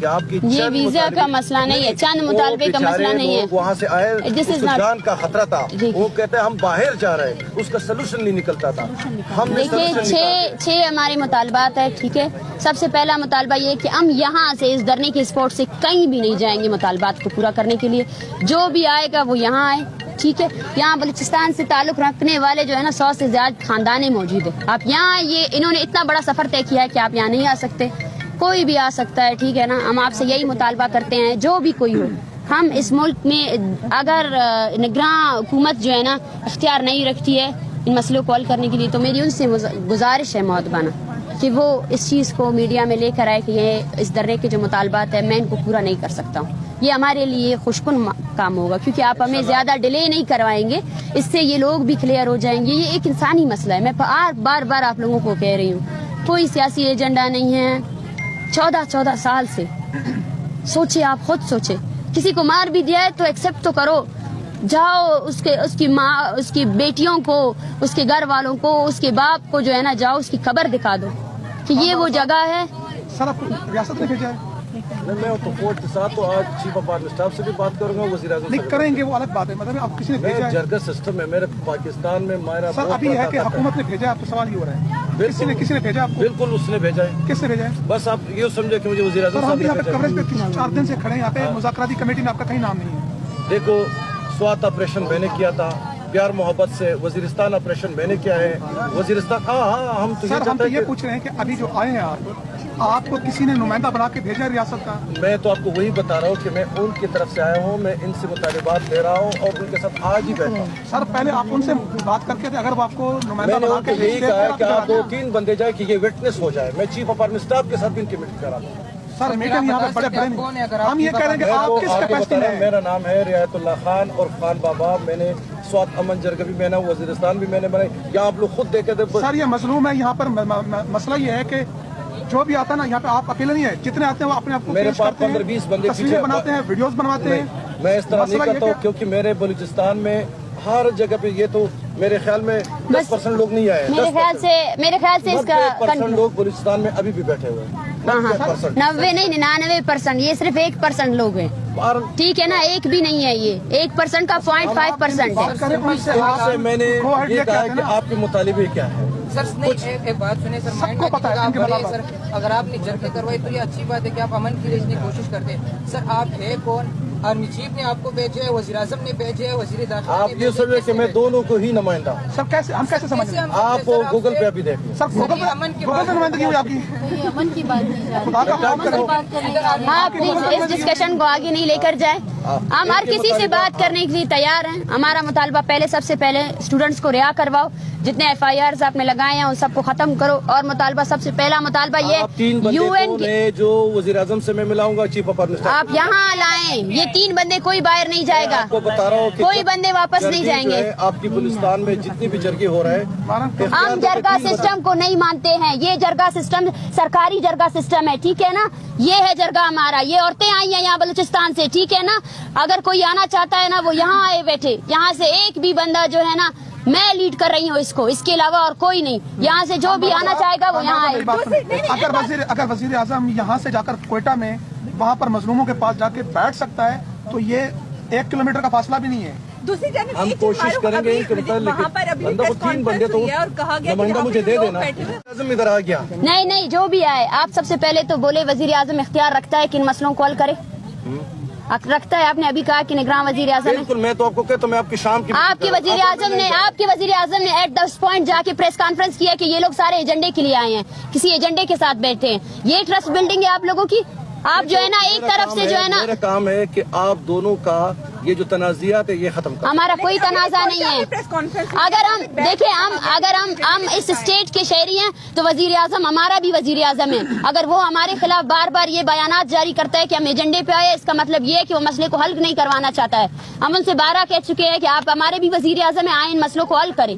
کہ آپ کی یہ چند ویزا کا مسئلہ نہیں ہے، چند مطالبے کا مسئلہ نہیں ہے۔ وہاں سے آئے، This اس is کو not- جان کا خطرہ تھا، جی۔ وہ کہتے ہیں ہم باہر جا رہے ہیں، اس کا سلوشن نہیں نکلتا تھا۔ ہم نے دیکھیے چھ ہمارے مطالبات ہے، ٹھیک ہے۔ سب سے پہلا مطالبہ یہ ہے کہ ہم یہاں سے اس دھرنے کے اسپاٹ سے کہیں بھی نہیں جائیں گے مطالبات کو پورا کرنے کے لیے۔ جو بھی آئے گا وہ یہاں آئے، ٹھیک ہے۔ یہاں بلوچستان سے تعلق رکھنے والے جو ہے نا 100 سے زیادہ خاندانیں موجود ہیں۔ آپ یہاں انہوں نے اتنا بڑا سفر طے کیا ہے کہ آپ یہاں نہیں آ سکتے، کوئی بھی آ سکتا ہے، ٹھیک ہے نا۔ ہم آپ سے یہی مطالبہ کرتے ہیں، جو بھی کوئی ہو، ہم اس ملک میں اگر نگراں حکومت جو ہے نا اختیار نہیں رکھتی ہے ان مسئلوں کو حل کرنے کے لیے، تو میری ان سے گزارش ہے مؤدبانہ کہ وہ اس چیز کو میڈیا میں لے کر آئے کہ یہ اس دھرنے کے جو مطالبات ہیں میں ان کو پورا نہیں کر سکتا ہوں۔ یہ ہمارے لیے خوشکن کام ہوگا، کیونکہ آپ ہمیں زیادہ ڈیلے نہیں کروائیں گے، اس سے یہ لوگ بھی کلیئر ہو جائیں گے۔ یہ ایک انسانی مسئلہ ہے، میں بار بار آپ لوگوں کو کہہ رہی ہوں، کوئی سیاسی ایجنڈا نہیں ہے۔ 14 سال سے سوچے، آپ خود سوچے، کسی کو مار بھی دیا ہے تو ایکسپٹ تو کرو، جاؤ اس کی ماں، اس کی بیٹیوں کو، اس کے گھر والوں کو، اس کے باپ کو جو ہے نا جاؤ اس کی خبر دکھا دو کہ یہ وہ جگہ ہے۔ سر آپ ریاست نے بھیجا ہے؟ میں تو فوج کے ساتھ تو آج چیف آف آرمی اسٹاف سے بھی بات کروں گا، وزیر اعظم نہیں کریں گے وہ الگ بات ہے، مطلب آپ کسی نے بھیجا ہے؟ جرگا سسٹم ہے میرے پاکستان میں، مائرہ سر ابھی ہے کہ حکومت نے بھیجا ہے، آپ کو سوال یہ ہو رہا ہے کسی نے بھیجا آپ کو؟ بالکل اس نے بھیجا ہے۔ کس نے بھیجا ہے؟ بس آپ یہ سمجھے کہ مجھے وزیر اعظم سر صاحب ہم نے یہاں پہ بھیجا ہے۔ کوریج پہ 4 دن سے کھڑے ہیں، یہاں پہ مذاکراتی کمیٹی میں آپ کا کہیں نام نہیں ہے۔ دیکھو سوات آپریشن میں نے کیا تھا، پیار محبت سے وزیرستان آپریشن میں نے کیا ہے، وزیرستان ہم تو سر ہم تو یہ پوچھ رہے ہیں کہ ابھی جو آئے ہیں آپ کو کسی نے نمائندہ بنا کے بھیجا ہے ریاست کا؟ میں تو آپ کو وہی بتا رہا ہوں کہ میں ان کی طرف سے آیا ہوں، میں ان سے مطالبات لے رہا ہوں اور ان کے ساتھ آج ہی بیٹھا ہوں۔ سر پہلے آپ ان سے بات کر کے اگر وہ آپ کو نمائندہ میں نے بنا ان کے کو یہی بھیجتے کہا ہے ہیں کہ آپ 2-3 بندے جائے کہ یہ وٹنس ہو جائے۔ میں چیف آف آرمی اسٹاف کے ساتھ بھی ان کی میٹنگ کرا دوں۔ سر میٹنگ یہاں پہ بڑے نہیں، ہم یہ کہہ رہے ہیں کہ میں آپ تو کس آگے کیپیسٹی بتا میں رہا ہوں، ہیں؟ میرا نام ہے رعایت اللہ خان اور خان بابا، میں نے سوات امن جرگہ بھی میں نے، وزیرستان بھی میں نے بنائی، یہاں آپ لوگ خود دیکھے تھے۔ سر یہ مظلوم ہے یہاں پر، مسئلہ یہ ہے کہ جو بھی آتا ہے نا یہاں پہ آپ اکیلے نہیں ہے، جتنے آتے ہیں وہ اپنے آپ کو میرے پیش پاس کرتے ہیں، 15-20 بندے تصویریں بناتے ہیں، ویڈیوز بنواتے ہیں۔ میں اس طرح نہیں مسئلہ یہ کرتا ہوں، کہ کیونکہ میرے بلوچستان میں ہر جگہ پہ یہ تو میرے خیال میں 10% لوگ نہیں آئے، میرے خیال سے اس کا 90% لوگ بلوچستان میں ابھی بھی بیٹھے ہوئے ہیں۔ 90 نہیں 99%، یہ صرف 1% لوگ ہیں، ٹھیک ہے نا، ایک بھی نہیں ہے، یہ 1% کا 0.5% ہے۔ ان سے ان سے میں نے Go ahead یہ لے کے کہا آتے کہ ہیں نا۔ آپ کے مطالبے کیا ہے۔ سر نہیں ایک بات سنیں سر، سب کو پتہ ہے ان کے مطالبات۔ سر اگر آپ نے جرگے کروائی تو یہ اچھی بات ہے کہ آپ امن کی لینے کی کوشش کرتے ہیں۔ سر آپ ہے کون؟ آرمی چیف نے آپ کو بھیجا ہے، وزیر اعظم نے بھیجا ہے، وزیر داخلہ آپ یہ سمجھے کہ میں دونوں کو ہی نمائندہ ہوں۔ سر کیسے ہم کیسے سمجھ رہے ہیں؟ آپ گوگل پہ ابھی دیکھ لیں۔ سر گوگل پہ نمائندگی ہوئی آپ کی؟ خدا کا خوف کرو۔ آپ پلیز اس ڈسکشن کو آگے نہیں لے کر جائیں، ہم ہر کسی سے بات کرنے کے لیے تیار ہیں۔ ہمارا مطالبہ سب سے پہلے اسٹوڈنٹس کو رہا کرواؤ، جتنے FIRs آپ نے لگائے ہیں ان سب کو ختم کرو، اور مطالبہ سب سے پہلا مطالبہ یہ آپ 3 بندے UN کون کے، ہیں جو وزیر اعظم سے میں ملاؤں گا، چیف آف آرمی اسٹاف؟ آپ یہاں لائیں، یہ 3 بندے کوئی باہر نہیں جائے گا، آپ کو بتا رہا ہوں کہ کوئی بندے واپس نہیں جرگے جائیں جو گے۔ ہے آپ کی بلوچستان میں جتنی بھی جرگے ہو رہے ہیں، ہم جرگا سسٹم کو نہیں مانتے ہیں، یہ جرگا سسٹم سرکاری جرگا سسٹم ہے، ٹھیک ہے نا، یہ ہے جرگا ہمارا، یہ عورتیں آئی ہیں یہاں بلوچستان سے، ٹھیک ہے نا، اگر کوئی آنا چاہتا ہے نا وہ یہاں آئے بیٹھے، یہاں سے ایک بھی بندہ جو ہے نا، میں لیڈ کر رہی ہوں اس کو، اس کے علاوہ اور کوئی نہیں، یہاں سے جو بھی آنا چاہے گا وہ یہاں آئے۔ اگر وزیر اعظم یہاں سے جا کر کوئٹہ میں وہاں پر مظلوموں کے پاس جا کے بیٹھ سکتا ہے تو یہ 1 کلومیٹر کا فاصلہ بھی نہیں ہے۔ دوسری جانب ہم کوشش کریں گے کہ وہاں پر ابھی بندہ کو 3 بندے تو نمائندہ مجھے دے دینا۔ اعظم ادھر آ گیا، نہیں جو بھی آئے، آپ سب سے پہلے تو بولے وزیر اعظم اختیار رکھتا ہے کہ ان مسئلوں کو حل کرے، رکھتا ہے، آپ نے ابھی کہا کہ نگراں وزیر اعظم ہے، بالکل، میں تو آپ کو کہتا ہوں، میں آپ کی شام کی آپ کے وزیر اعظم نے ایٹ دس پوائنٹ جا کے پریس کانفرنس کیا کہ یہ لوگ سارے ایجنڈے کے لیے آئے ہیں، کسی ایجنڈے کے ساتھ بیٹھے ہیں، یہ ٹرسٹ بلڈنگ ہے آپ لوگوں کی۔ آپ جو ہے نا ایک طرف سے جو ہے نا، میرا کام ہے کہ آپ دونوں کا یہ جو تنازعات ہے یہ ختم کریں۔ ہمارا کوئی تنازع نہیں ہے، اگر ہم دیکھیں، اگر ہم اس اسٹیٹ کے شہری ہیں تو وزیر اعظم ہمارا بھی وزیر اعظم ہے، اگر وہ ہمارے خلاف بار بار یہ بیانات جاری کرتا ہے کہ ہم ایجنڈے پہ آئے، اس کا مطلب یہ ہے کہ وہ مسئلے کو حل نہیں کروانا چاہتا ہے۔ ہم ان سے 12 کہہ چکے ہیں کہ آپ ہمارے بھی وزیر اعظم ہیں، آئیں ان مسئلوں کو حل کریں۔